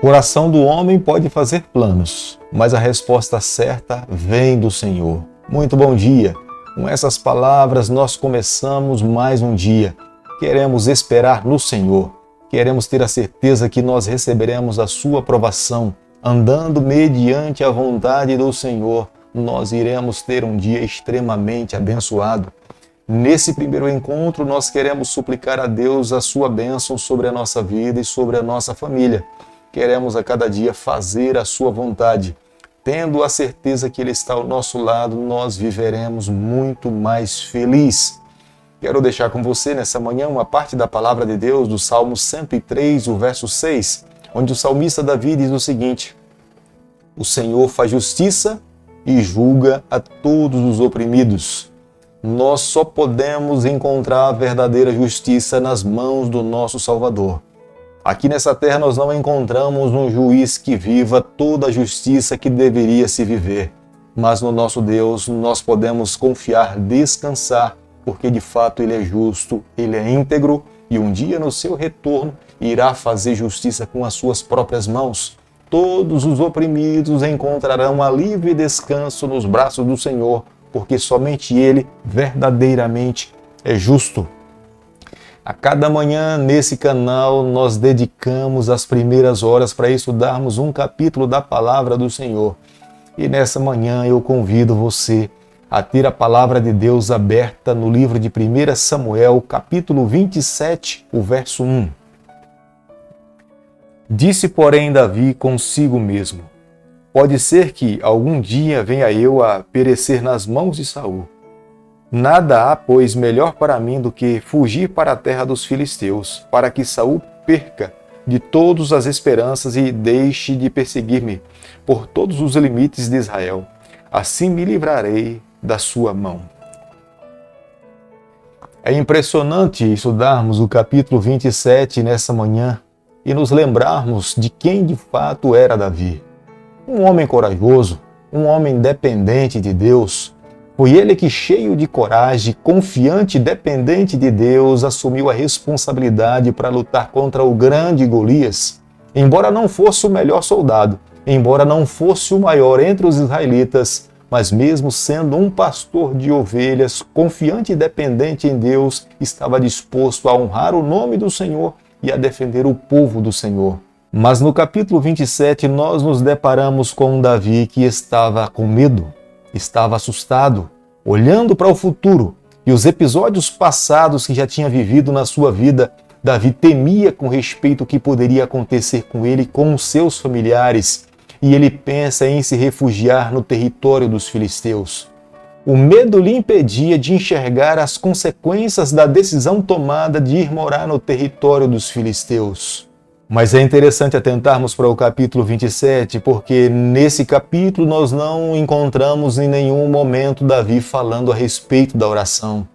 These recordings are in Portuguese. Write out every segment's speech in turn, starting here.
coração do homem pode fazer planos, mas a resposta certa vem do Senhor. Muito bom dia! Com essas palavras nós começamos mais um dia. Queremos esperar no Senhor. Queremos ter a certeza que nós receberemos a sua aprovação. Andando mediante a vontade do Senhor, nós iremos ter um dia extremamente abençoado. Nesse primeiro encontro, nós queremos suplicar a Deus a sua bênção sobre a nossa vida e sobre a nossa família. Queremos a cada dia fazer a sua vontade. Tendo a certeza que Ele está ao nosso lado, nós viveremos muito mais feliz. Quero deixar com você nessa manhã uma parte da palavra de Deus do Salmo 103, o verso 6, onde o salmista Davi diz o seguinte: o Senhor faz justiça e julga a todos os oprimidos. Nós só podemos encontrar a verdadeira justiça nas mãos do nosso Salvador. Aqui nessa terra nós não encontramos um juiz que viva toda a justiça que deveria se viver. Mas no nosso Deus nós podemos confiar, descansar, porque de fato Ele é justo, Ele é íntegro e um dia no seu retorno irá fazer justiça com as suas próprias mãos. Todos os oprimidos encontrarão alívio e descanso nos braços do Senhor, porque somente Ele verdadeiramente é justo. A cada manhã nesse canal nós dedicamos as primeiras horas para estudarmos um capítulo da palavra do Senhor. E nessa manhã eu convido você a ter a palavra de Deus aberta no livro de 1 Samuel, capítulo 27, o verso 1. Disse, porém, Davi consigo mesmo: pode ser que algum dia venha eu a perecer nas mãos de Saul. Nada há, pois, melhor para mim do que fugir para a terra dos filisteus, para que Saul perca de todas as esperanças e deixe de perseguir-me por todos os limites de Israel. Assim me livrarei da sua mão. É impressionante estudarmos o capítulo 27 nessa manhã e nos lembrarmos de quem de fato era Davi. Um homem corajoso, um homem dependente de Deus. Foi ele que, cheio de coragem, confiante e dependente de Deus, assumiu a responsabilidade para lutar contra o grande Golias. Embora não fosse o melhor soldado, embora não fosse o maior entre os israelitas, mas mesmo sendo um pastor de ovelhas, confiante e dependente em Deus, estava disposto a honrar o nome do Senhor e a defender o povo do Senhor. Mas no capítulo 27 nós nos deparamos com um Davi que estava com medo, estava assustado, olhando para o futuro, e os episódios passados que já tinha vivido na sua vida, Davi temia com respeito ao que poderia acontecer com ele e com os seus familiares, e ele pensa em se refugiar no território dos filisteus. O medo lhe impedia de enxergar as consequências da decisão tomada de ir morar no território dos filisteus. Mas é interessante atentarmos para o capítulo 27, porque nesse capítulo nós não encontramos em nenhum momento Davi falando a respeito da oração.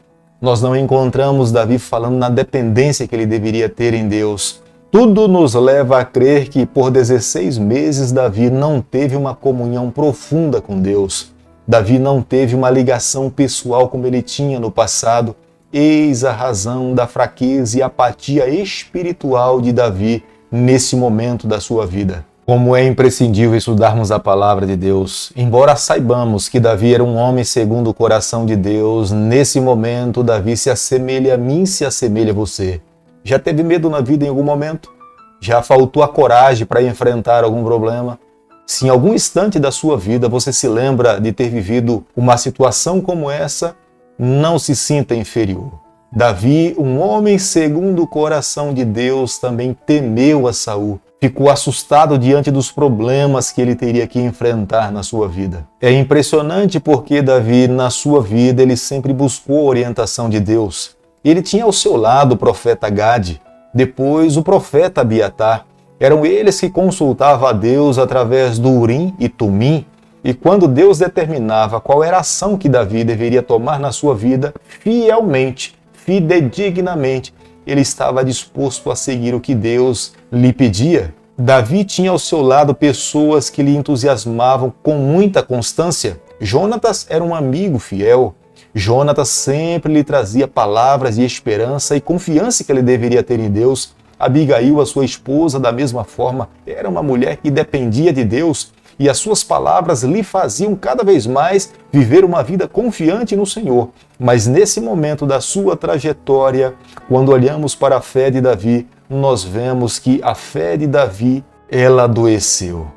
Nós não encontramos Davi falando na dependência que ele deveria ter em Deus. Tudo nos leva a crer que por 16 meses Davi não teve uma comunhão profunda com Deus. Davi não teve uma ligação pessoal como ele tinha no passado. Eis a razão da fraqueza e apatia espiritual de Davi nesse momento da sua vida. Como é imprescindível estudarmos a palavra de Deus. Embora saibamos que Davi era um homem segundo o coração de Deus, nesse momento Davi se assemelha a mim, se assemelha a você. Já teve medo na vida em algum momento? Já faltou a coragem para enfrentar algum problema? Se em algum instante da sua vida você se lembra de ter vivido uma situação como essa, não se sinta inferior. Davi, um homem segundo o coração de Deus, também temeu a Saul. Ficou assustado diante dos problemas que ele teria que enfrentar na sua vida. É impressionante porque Davi, na sua vida, ele sempre buscou a orientação de Deus. Ele tinha ao seu lado o profeta Gade, depois o profeta Abiatar. Eram eles que consultavam a Deus através do Urim e Tumim. E quando Deus determinava qual era a ação que Davi deveria tomar na sua vida, fielmente, fidedignamente, ele estava disposto a seguir o que Deus lhe pedia. Davi tinha ao seu lado pessoas que lhe entusiasmavam com muita constância. Jonatas era um amigo fiel. Jonatas sempre lhe trazia palavras de esperança e confiança que ele deveria ter em Deus. Abigail, a sua esposa, da mesma forma, era uma mulher que dependia de Deus e as suas palavras lhe faziam cada vez mais viver uma vida confiante no Senhor. Mas nesse momento da sua trajetória, quando olhamos para a fé de Davi, nós vemos que a fé de Davi, ela adoeceu.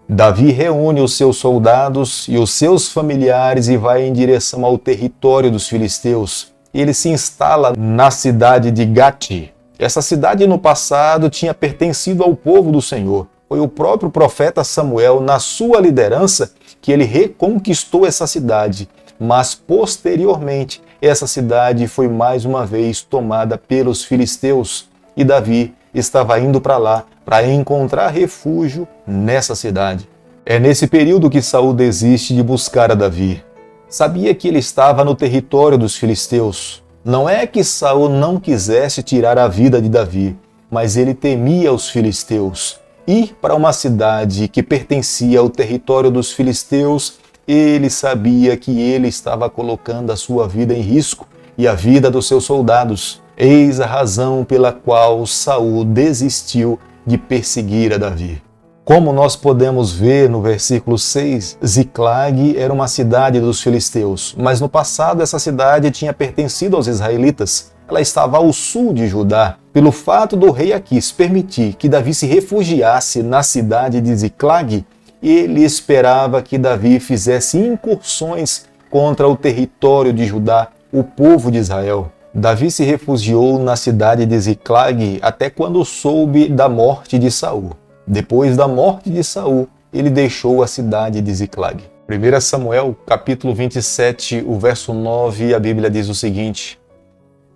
Davi reúne os seus soldados e os seus familiares e vai em direção ao território dos filisteus. Ele se instala na cidade de Gati. Essa cidade no passado tinha pertencido ao povo do Senhor. Foi o próprio profeta Samuel, na sua liderança, que ele reconquistou essa cidade. Mas posteriormente, essa cidade foi mais uma vez tomada pelos filisteus. E Davi estava indo para lá para encontrar refúgio nessa cidade. É nesse período que Saul desiste de buscar a Davi. Sabia que ele estava no território dos filisteus. Não é que Saul não quisesse tirar a vida de Davi, mas ele temia os filisteus. Ir para uma cidade que pertencia ao território dos filisteus, ele sabia que ele estava colocando a sua vida em risco e a vida dos seus soldados. Eis a razão pela qual Saul desistiu de perseguir a Davi. Como nós podemos ver no versículo 6, Ziclag era uma cidade dos filisteus, mas no passado essa cidade tinha pertencido aos israelitas. Ela estava ao sul de Judá. Pelo fato do rei Aquis permitir que Davi se refugiasse na cidade de Ziclag, ele esperava que Davi fizesse incursões contra o território de Judá, o povo de Israel. Davi se refugiou na cidade de Ziclag até quando soube da morte de Saul. Depois da morte de Saul, ele deixou a cidade de Ziclag. 1 Samuel, capítulo 27, o verso 9, a Bíblia diz o seguinte: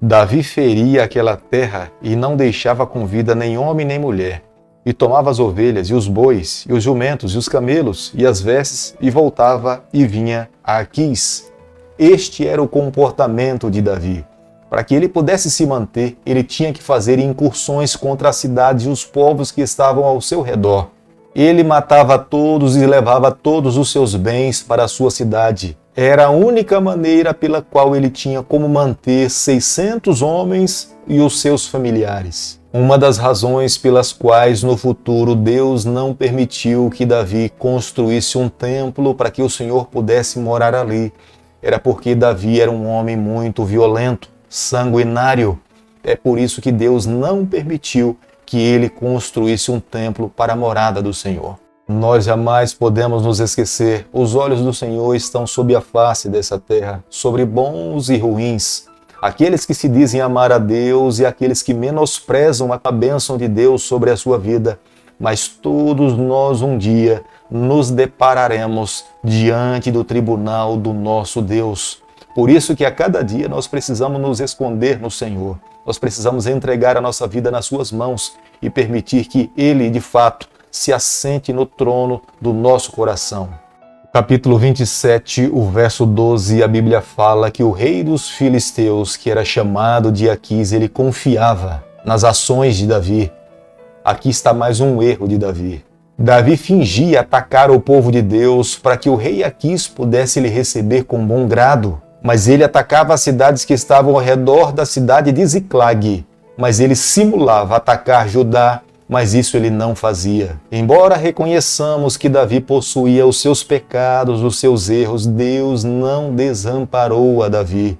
Davi feria aquela terra e não deixava com vida nem homem nem mulher, e tomava as ovelhas e os bois, e os jumentos e os camelos, e as vestes, e voltava e vinha a Aquis. Este era o comportamento de Davi. Para que ele pudesse se manter, ele tinha que fazer incursões contra a cidade e os povos que estavam ao seu redor. Ele matava todos e levava todos os seus bens para a sua cidade. Era a única maneira pela qual ele tinha como manter 600 homens e os seus familiares. Uma das razões pelas quais no futuro Deus não permitiu que Davi construísse um templo para que o Senhor pudesse morar ali, era porque Davi era um homem muito violento, sanguinário. É por isso que Deus não permitiu que ele construísse um templo para a morada do Senhor. Nós jamais podemos nos esquecer, os olhos do Senhor estão sobre a face dessa terra, sobre bons e ruins, aqueles que se dizem amar a Deus e aqueles que menosprezam a bênção de Deus sobre a sua vida. Mas todos nós um dia nos depararemos diante do tribunal do nosso Deus. Por isso que a cada dia nós precisamos nos esconder no Senhor. Nós precisamos entregar a nossa vida nas suas mãos e permitir que Ele, de fato, se assente no trono do nosso coração. Capítulo 27, o verso 12, a Bíblia fala que o rei dos filisteus, que era chamado de Aquis, ele confiava nas ações de Davi. Aqui está mais um erro de Davi. Davi fingia atacar o povo de Deus para que o rei Aquis pudesse lhe receber com bom grado. Mas ele atacava as cidades que estavam ao redor da cidade de Ziclag. Mas ele simulava atacar Judá, mas isso ele não fazia. Embora reconheçamos que Davi possuía os seus pecados, os seus erros, Deus não desamparou a Davi.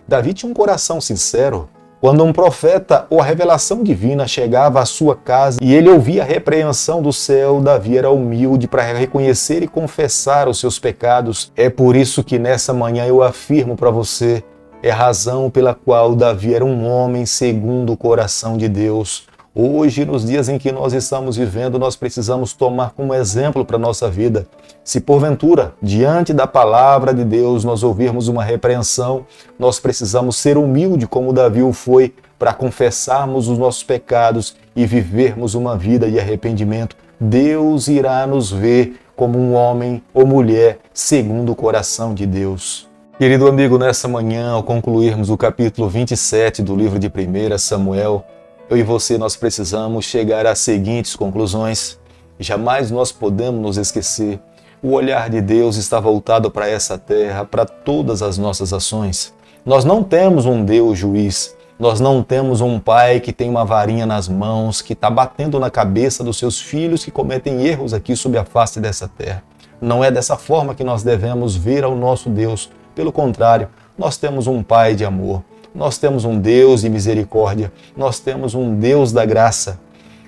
Davi tinha um coração sincero. Quando um profeta ou a revelação divina chegava à sua casa e ele ouvia a repreensão do céu, Davi era humilde para reconhecer e confessar os seus pecados. É por isso que nessa manhã eu afirmo para você, é a razão pela qual Davi era um homem segundo o coração de Deus. Hoje, nos dias em que nós estamos vivendo, nós precisamos tomar como exemplo para a nossa vida. Se porventura, diante da palavra de Deus, nós ouvirmos uma repreensão, nós precisamos ser humildes como Davi o foi, para confessarmos os nossos pecados e vivermos uma vida de arrependimento. Deus irá nos ver como um homem ou mulher segundo o coração de Deus. Querido amigo, nessa manhã, ao concluirmos o capítulo 27 do livro de 1 Samuel, eu e você, nós precisamos chegar às seguintes conclusões. Jamais nós podemos nos esquecer. O olhar de Deus está voltado para essa terra, para todas as nossas ações. Nós não temos um Deus juiz. Nós não temos um pai que tem uma varinha nas mãos, que está batendo na cabeça dos seus filhos que cometem erros aqui sob a face dessa terra. Não é dessa forma que nós devemos ver ao nosso Deus. Pelo contrário, nós temos um Pai de amor, nós temos um Deus de misericórdia, nós temos um Deus da graça.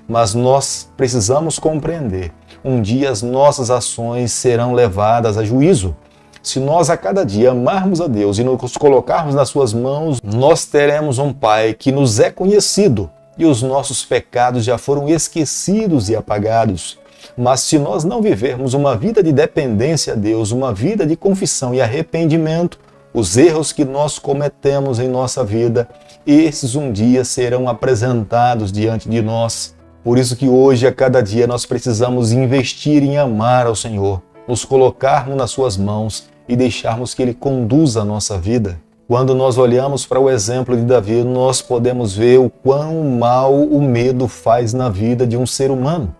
Mas nós precisamos compreender, um dia as nossas ações serão levadas a juízo. Se nós a cada dia amarmos a Deus e nos colocarmos nas suas mãos, nós teremos um Pai que nos é conhecido e os nossos pecados já foram esquecidos e apagados. Mas se nós não vivermos uma vida de dependência a Deus, uma vida de confissão e arrependimento, os erros que nós cometemos em nossa vida, esses um dia serão apresentados diante de nós. Por isso que hoje, a cada dia, nós precisamos investir em amar ao Senhor, nos colocarmos nas suas mãos e deixarmos que Ele conduza a nossa vida. Quando nós olhamos para o exemplo de Davi, nós podemos ver o quão mal o medo faz na vida de um ser humano.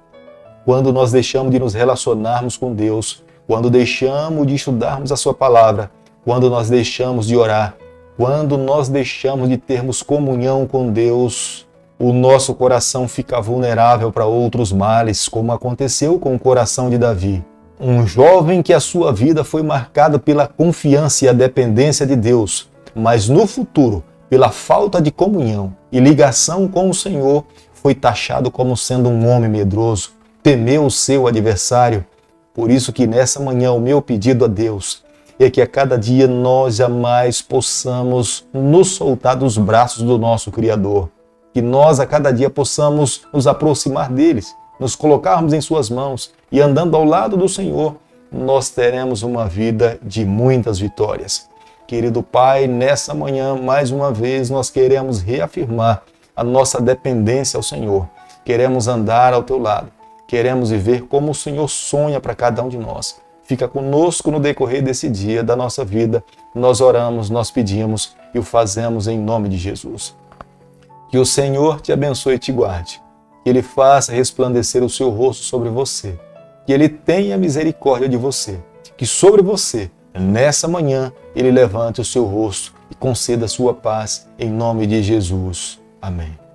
Quando nós deixamos de nos relacionarmos com Deus, quando deixamos de estudarmos a sua palavra, quando nós deixamos de orar, quando nós deixamos de termos comunhão com Deus, o nosso coração fica vulnerável para outros males, como aconteceu com o coração de Davi. Um jovem que a sua vida foi marcada pela confiança e a dependência de Deus, mas no futuro, pela falta de comunhão e ligação com o Senhor, foi taxado como sendo um homem medroso, temeu o seu adversário. Por isso que nessa manhã o meu pedido a Deus é que a cada dia nós jamais possamos nos soltar dos braços do nosso Criador. Que nós a cada dia possamos nos aproximar deles, nos colocarmos em suas mãos e andando ao lado do Senhor, nós teremos uma vida de muitas vitórias. Querido Pai, nessa manhã, mais uma vez, nós queremos reafirmar a nossa dependência ao Senhor. Queremos andar ao teu lado. Queremos viver como o Senhor sonha para cada um de nós. Fica conosco no decorrer desse dia da nossa vida. Nós oramos, nós pedimos e o fazemos em nome de Jesus. Que o Senhor te abençoe e te guarde. Que Ele faça resplandecer o seu rosto sobre você. Que Ele tenha misericórdia de você. Que sobre você, nessa manhã, Ele levante o seu rosto e conceda a sua paz em nome de Jesus. Amém.